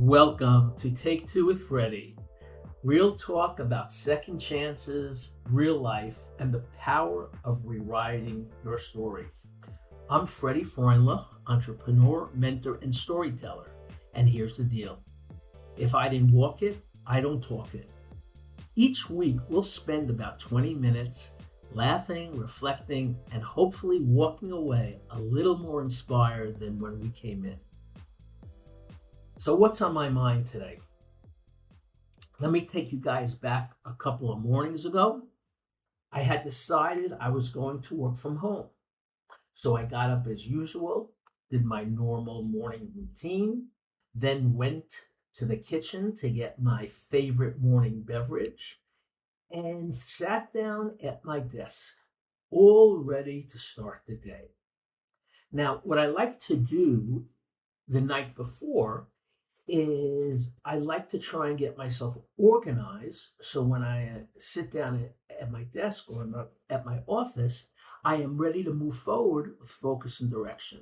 Welcome to Take Two with Freddy. Real talk about second chances, real life, and the power of rewriting your story. I'm Freddy Freundlich, entrepreneur, mentor, and storyteller. And here's the deal. If I didn't walk it, I don't talk it. Each week, we'll spend about 20 minutes laughing, reflecting, and hopefully walking away a little more inspired than when we came in. So what's on my mind today? Let me take you guys back a couple of mornings ago. I had decided I was going to work from home. So I got up as usual, did my normal morning routine, then went to the kitchen to get my favorite morning beverage and sat down at my desk, all ready to start the day. Now, what I like to do the night before is I like to try and get myself organized so when I sit down at my desk or at my office, I am ready to move forward with focus and direction.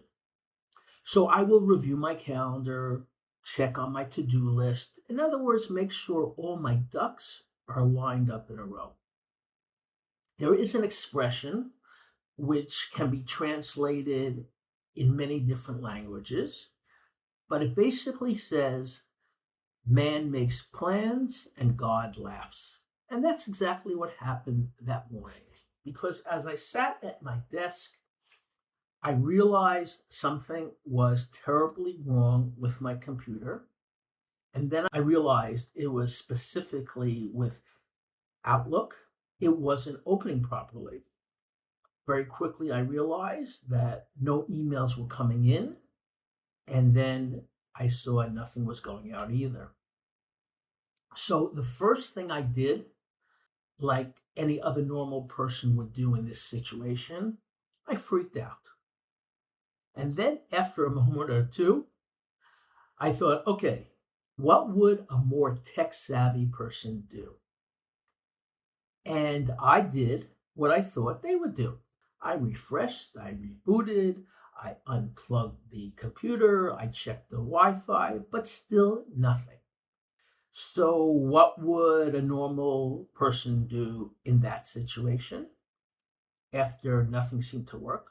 So I will review my calendar, check on my to-do list. In other words, make sure all my ducks are lined up in a row. There is an expression which can be translated in many different languages, but it basically says, man makes plans and God laughs. And that's exactly what happened that morning. Because as I sat at my desk, I realized something was terribly wrong with my computer. And then I realized it was specifically with Outlook. It wasn't opening properly. Very quickly, I realized that no emails were coming in. And then I saw nothing was going out either. So the first thing I did, like any other normal person would do in this situation, I freaked out. And then after a moment or two, I thought, okay, what would a more tech savvy person do? And I did what I thought they would do. I refreshed, I rebooted, I unplugged the computer, I checked the Wi-Fi, but still nothing. So what would a normal person do in that situation after nothing seemed to work?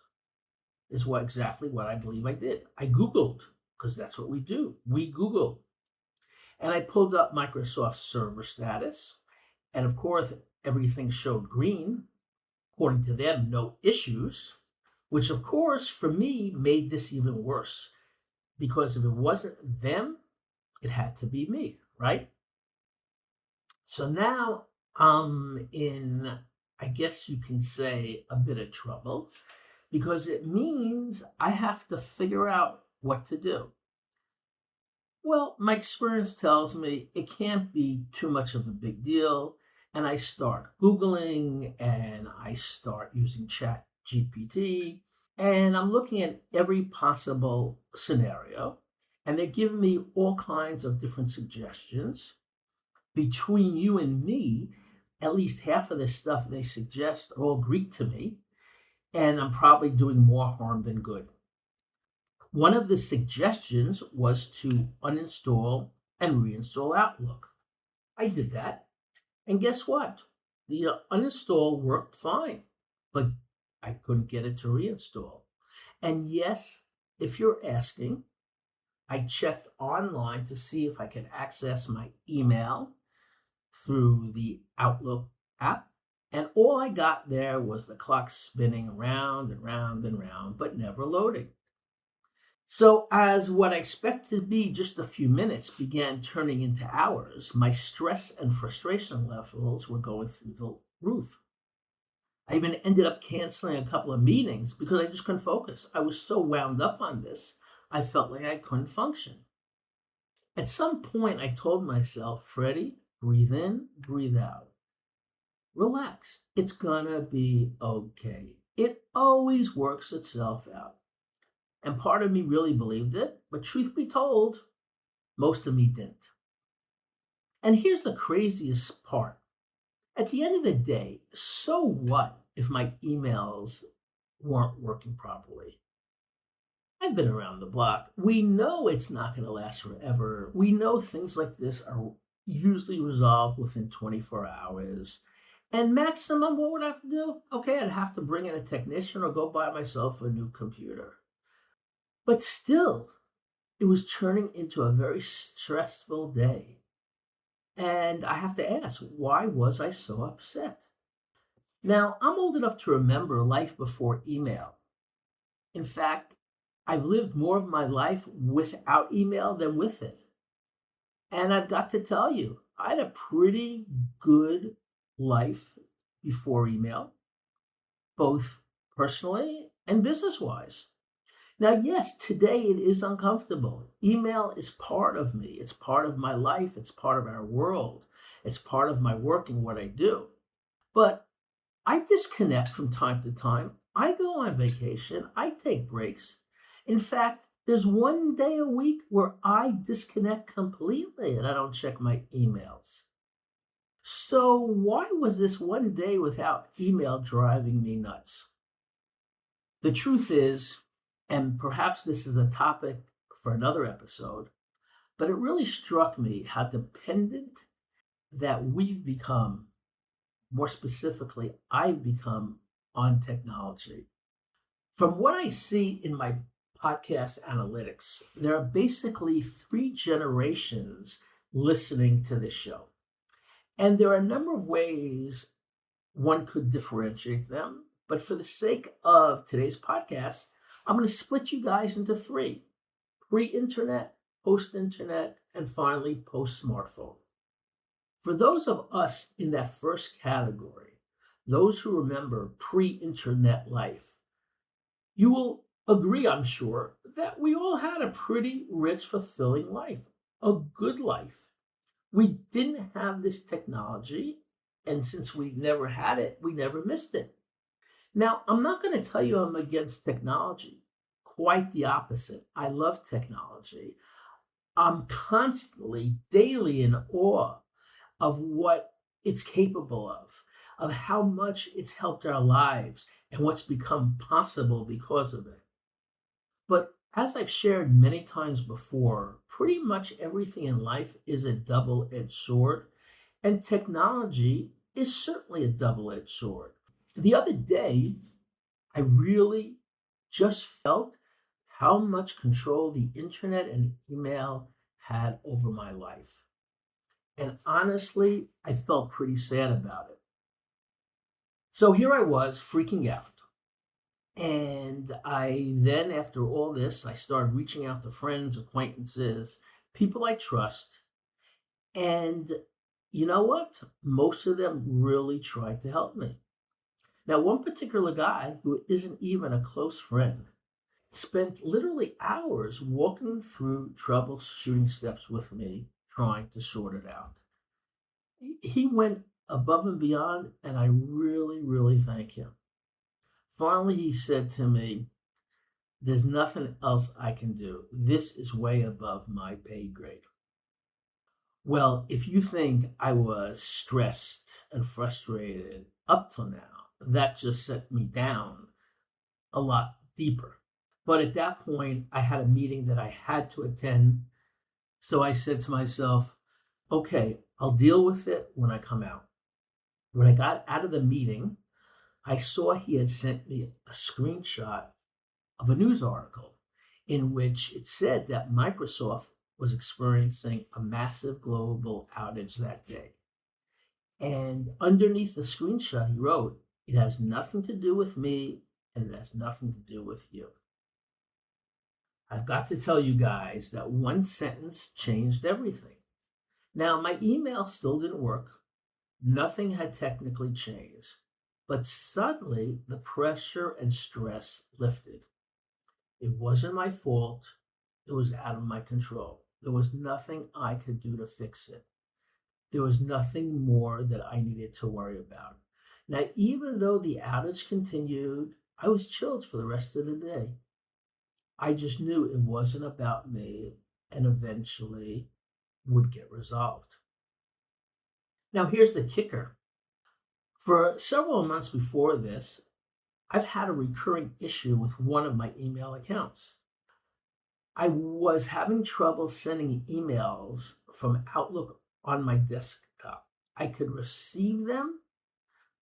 Is exactly what I believe I did. I Googled, because that's what we do. We Google. And I pulled up Microsoft server status. And of course, everything showed green. According to them, no issues, which of course, for me, made this even worse. Because if it wasn't them, it had to be me, right? So now I'm in, I guess you can say, a bit of trouble because it means I have to figure out what to do. Well, my experience tells me it can't be too much of a big deal. And I start Googling and I start using Chat GPT. And I'm looking at every possible scenario. And they're giving me all kinds of different suggestions. Between you and me, at least half of the stuff they suggest are all Greek to me. And I'm probably doing more harm than good. One of the suggestions was to uninstall and reinstall Outlook. I did that. And guess what? The uninstall worked fine, but I couldn't get it to reinstall. And yes, if you're asking, I checked online to see if I could access my email through the Outlook app. And all I got there was the clock spinning around and round and round, but never loading. So as what I expected to be just a few minutes began turning into hours, my stress and frustration levels were going through the roof. I even ended up canceling a couple of meetings because I just couldn't focus. I was so wound up on this, I felt like I couldn't function. At some point, I told myself, Freddie, breathe in, breathe out. Relax. It's gonna be okay. It always works itself out. And part of me really believed it, but truth be told, most of me didn't. And here's the craziest part. At the end of the day, so what if my emails weren't working properly? I've been around the block. We know it's not going to last forever. We know things like this are usually resolved within 24 hours. And maximum, what would I have to do? Okay, I'd have to bring in a technician or go buy myself a new computer. But still, it was turning into a very stressful day. And I have to ask, why was I so upset? Now, I'm old enough to remember life before email. In fact, I've lived more of my life without email than with it. And I've got to tell you, I had a pretty good life before email, both personally and business wise. Now, yes, today it is uncomfortable. Email is part of me, it's part of my life, it's part of our world, it's part of my work and what I do. But I disconnect from time to time. I go on vacation, I take breaks. In fact, there's one day a week where I disconnect completely and I don't check my emails. So, why was this one day without email driving me nuts? The truth is, and perhaps this is a topic for another episode, but it really struck me how dependent that we've become, more specifically, I've become on technology. From what I see in my podcast analytics, there are basically three generations listening to this show. And there are a number of ways one could differentiate them. But for the sake of today's podcast, I'm going to split you guys into three: pre internet, post internet, and finally post smartphone. For those of us in that first category, those who remember pre internet life, you will agree, I'm sure, that we all had a pretty rich, fulfilling life, a good life. We didn't have this technology, and since we never had it, we never missed it. Now, I'm not going to tell you I'm against technology. Quite the opposite. I love technology. I'm constantly, daily in awe of what it's capable of how much it's helped our lives and what's become possible because of it. But as I've shared many times before, pretty much everything in life is a double edged sword, and technology is certainly a double edged sword. The other day, I really just felt how much control the internet and email had over my life. And honestly, I felt pretty sad about it. So here I was freaking out. And I then, after all this, I started reaching out to friends, acquaintances, people I trust. And you know what? Most of them really tried to help me. Now, one particular guy who isn't even a close friend spent literally hours walking through troubleshooting steps with me, trying to sort it out. He went above and beyond, and I really, really thank him. Finally, he said to me, "There's nothing else I can do. This is way above my pay grade." Well, if you think I was stressed and frustrated up till now, that just set me down a lot deeper. But at that point, I had a meeting that I had to attend. So I said to myself, okay, I'll deal with it when I come out. When I got out of the meeting, I saw he had sent me a screenshot of a news article in which it said that Microsoft was experiencing a massive global outage that day. And underneath the screenshot, he wrote, "It has nothing to do with me and it has nothing to do with you." I've got to tell you guys that one sentence changed everything. Now, my email still didn't work. Nothing had technically changed. But suddenly, the pressure and stress lifted. It wasn't my fault. It was out of my control. There was nothing I could do to fix it. There was nothing more that I needed to worry about. Now, even though the outage continued, I was chilled for the rest of the day. I just knew it wasn't about me and eventually would get resolved. Now, here's the kicker. For several months before this, I've had a recurring issue with one of my email accounts. I was having trouble sending emails from Outlook on my desktop. I could receive them,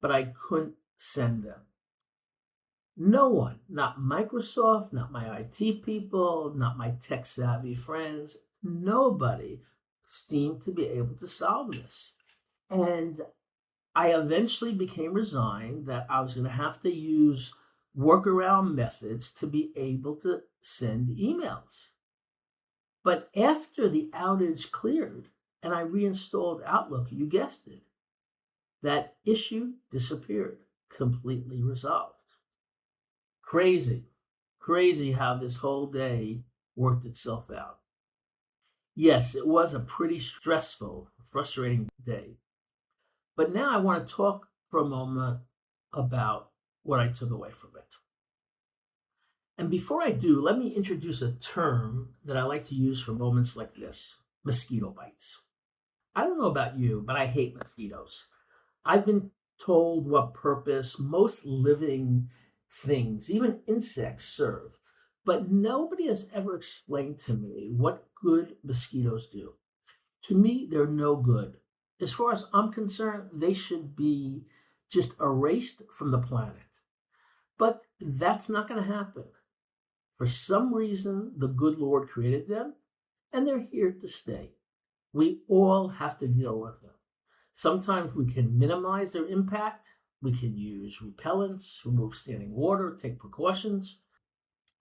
but I couldn't send them. No one, not Microsoft, not my IT people, not my tech savvy friends, nobody seemed to be able to solve this. And I eventually became resigned that I was going to have to use workaround methods to be able to send emails. But after the outage cleared and I reinstalled Outlook, you guessed it, that issue disappeared, completely resolved. Crazy, crazy how this whole day worked itself out. Yes, it was a pretty stressful, frustrating day. But now I want to talk for a moment about what I took away from it. And before I do, let me introduce a term that I like to use for moments like this: mosquito bites. I don't know about you, but I hate mosquitoes. I've been told what purpose most living things, even insects, serve, but nobody has ever explained to me what good mosquitoes do. To me, they're no good. As far as I'm concerned, they should be just erased from the planet. But that's not going to happen. For some reason, the good Lord created them, and they're here to stay. We all have to deal with them. Sometimes we can minimize their impact. We can use repellents, remove standing water, take precautions.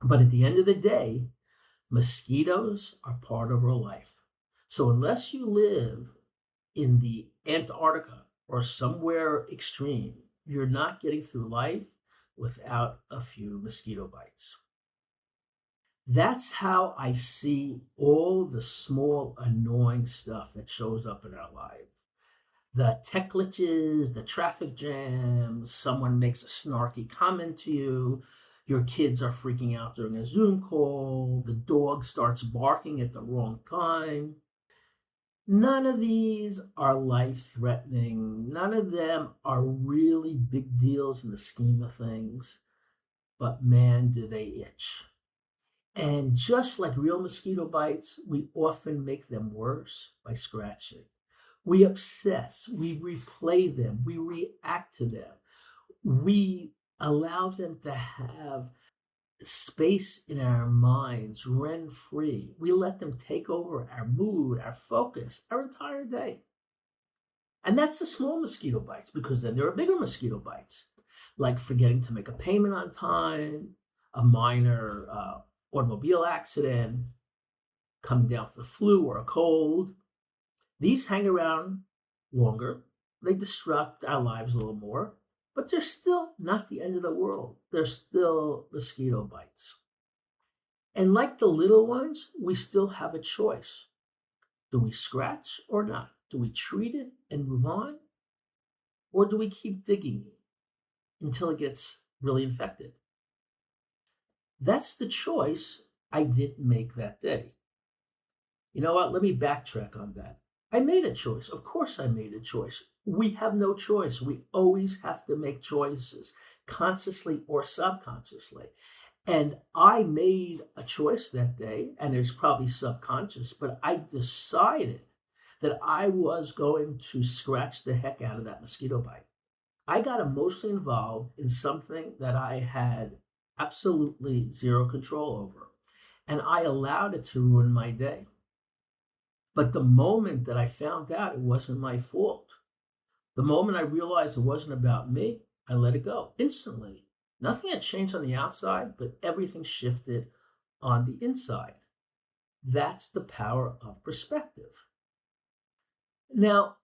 But at the end of the day, mosquitoes are part of our life. So unless you live in the Antarctica or somewhere extreme, you're not getting through life without a few mosquito bites. That's how I see all the small annoying stuff that shows up in our life. The tech glitches, the traffic jams, someone makes a snarky comment to you, your kids are freaking out during a Zoom call, the dog starts barking at the wrong time. None of these are life threatening. None of them are really big deals in the scheme of things. But man, do they itch. And just like real mosquito bites, we often make them worse by scratching. We obsess, we replay them, we react to them, we allow them to have space in our minds rent free. We let them take over our mood, our focus, our entire day. And that's the small mosquito bites, because then there are bigger mosquito bites, like forgetting to make a payment on time, a minor automobile accident, coming down with the flu or a cold. These hang around longer. They disrupt our lives a little more, but they're still not the end of the world. They're still mosquito bites. And like the little ones, we still have a choice. Do we scratch or not? Do we treat it and move on? Or do we keep digging until it gets really infected? That's the choice I didn't make that day. You know what? Let me backtrack on that. I made a choice. Of course, I made a choice. We have no choice. We always have to make choices, consciously or subconsciously. And I made a choice that day, and it's probably subconscious, but I decided that I was going to scratch the heck out of that mosquito bite. I got emotionally involved in something that I had absolutely zero control over, and I allowed it to ruin my day. But the moment that I found out it wasn't my fault, the moment I realized it wasn't about me, I let it go instantly. Nothing had changed on the outside, but everything shifted on the inside. That's the power of perspective. Now,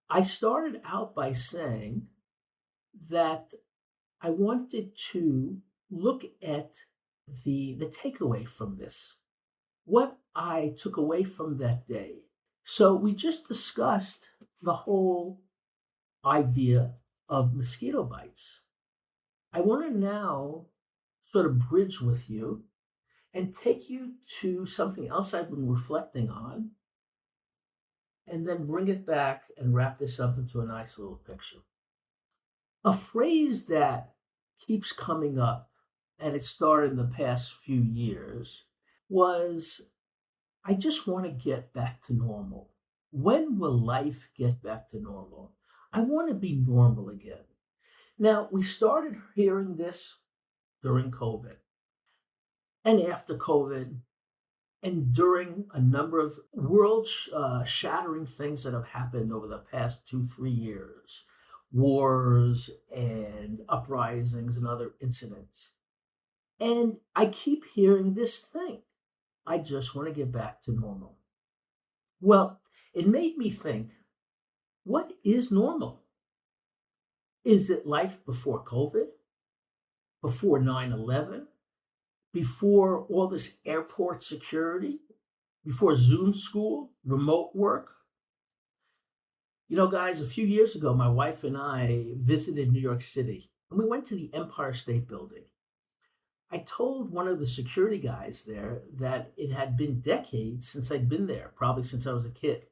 I started out by saying that I wanted to look at the takeaway from this, what I took away from that day. So we just discussed the whole idea of mosquito bites. I want to now sort of bridge with you and take you to something else I've been reflecting on, and then bring it back and wrap this up into a nice little picture. A phrase that keeps coming up, and it started in the past few years, was I just want to get back to normal. When will life get back to normal? I want to be normal again. Now, we started hearing this during COVID and after COVID and during a number of world shattering things that have happened over the past 2, 3 years, wars and uprisings and other incidents. And I keep hearing this thing. I just want to get back to normal. Well, it made me think, what is normal? Is it life before COVID, before 9/11, before all this airport security, before Zoom school, remote work? You know, guys, a few years ago, my wife and I visited New York City and we went to the Empire State Building. I told one of the security guys there that it had been decades since I'd been there, probably since I was a kid.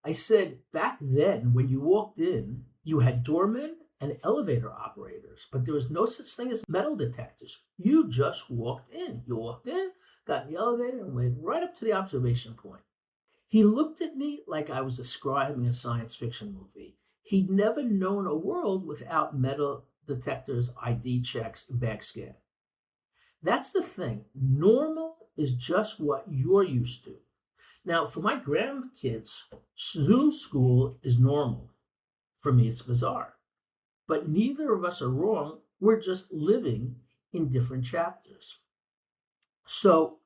I said, back then, when you walked in, you had doormen and elevator operators, but there was no such thing as metal detectors. You just walked in. You walked in, got in the elevator, and went right up to the observation point. He looked at me like I was describing a science fiction movie. He'd never known a world without metal detectors, ID checks, and bag scan. That's the thing. Normal is just what you're used to. Now, for my grandkids, Zoom school is normal. For me, it's bizarre. But neither of us are wrong. We're just living in different chapters. So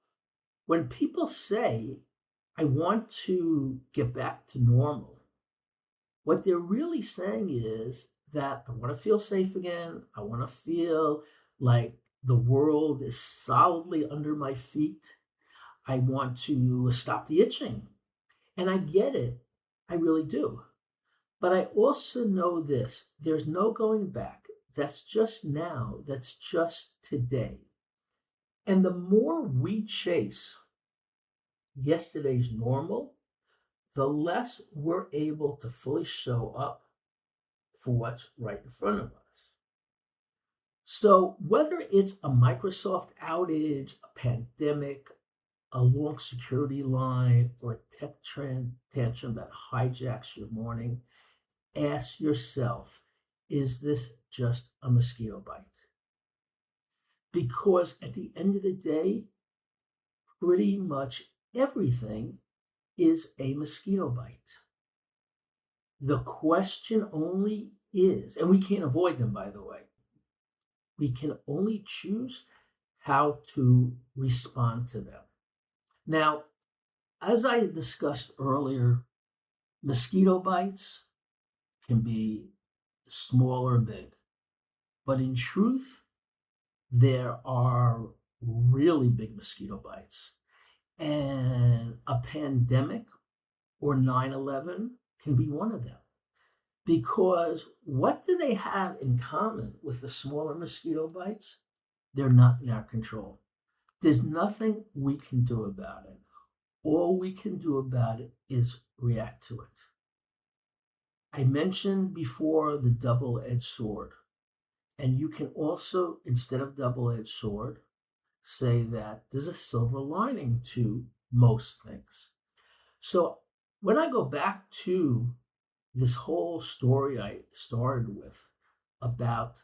when people say, I want to get back to normal, what they're really saying is that I want to feel safe again. I want to feel like the world is solidly under my feet. I want to stop the itching. And I get it. I really do. But I also know this, there's no going back. That's just now. That's just today. And the more we chase yesterday's normal, the less we're able to fully show up for what's right in front of us. So whether it's a Microsoft outage, a pandemic, a long security line, or a tantrum that hijacks your morning, ask yourself, is this just a mosquito bite? Because at the end of the day, pretty much everything is a mosquito bite. The question only is, and we can't avoid them, by the way, we can only choose how to respond to them. Now, as I discussed earlier, mosquito bites can be small or big, but in truth, there are really big mosquito bites. And a pandemic or 9/11 can be one of them. Because what do they have in common with the smaller mosquito bites? They're not in our control. There's nothing we can do about it. All we can do about it is react to it. I mentioned before the double-edged sword. And you can also, instead of double-edged sword, say that there's a silver lining to most things. So when I go back to this whole story I started with about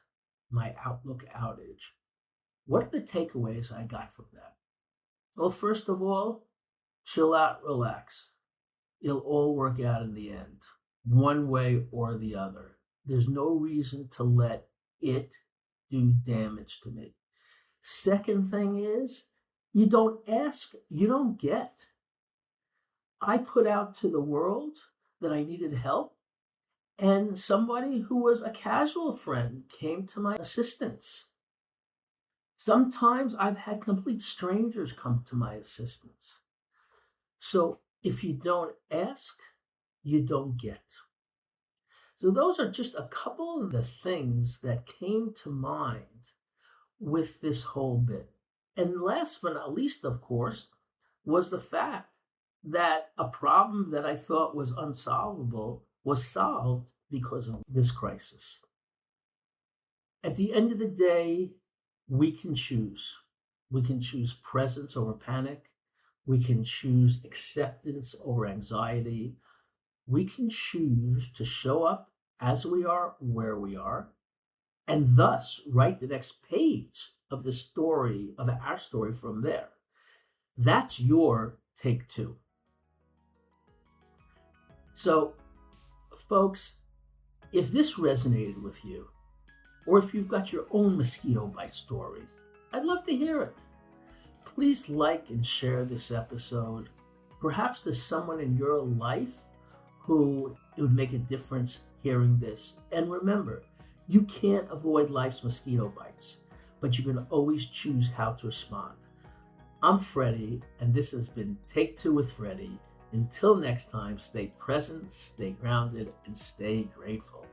my Outlook outage, what are the takeaways I got from that? Well, first of all, chill out, relax. It'll all work out in the end, one way or the other. There's no reason to let it do damage to me. Second thing is, you don't ask, you don't get. I put out to the world that I needed help, and somebody who was a casual friend came to my assistance. Sometimes I've had complete strangers come to my assistance. So if you don't ask, you don't get. So those are just a couple of the things that came to mind with this whole bit. And last but not least, of course, was the fact that a problem that I thought was unsolvable was solved because of this crisis. At the end of the day, we can choose. We can choose presence over panic. We can choose acceptance over anxiety. We can choose to show up as we are, where we are, and thus write the next page of the story, of our story from there. That's your take two. So, folks, if this resonated with you, or if you've got your own mosquito bite story, I'd love to hear it. Please like and share this episode. Perhaps there's someone in your life who it would make a difference hearing this. And remember, you can't avoid life's mosquito bites, but you can always choose how to respond. I'm Freddy, and this has been Take Two with Freddy. Until next time, stay present, stay grounded, and stay grateful.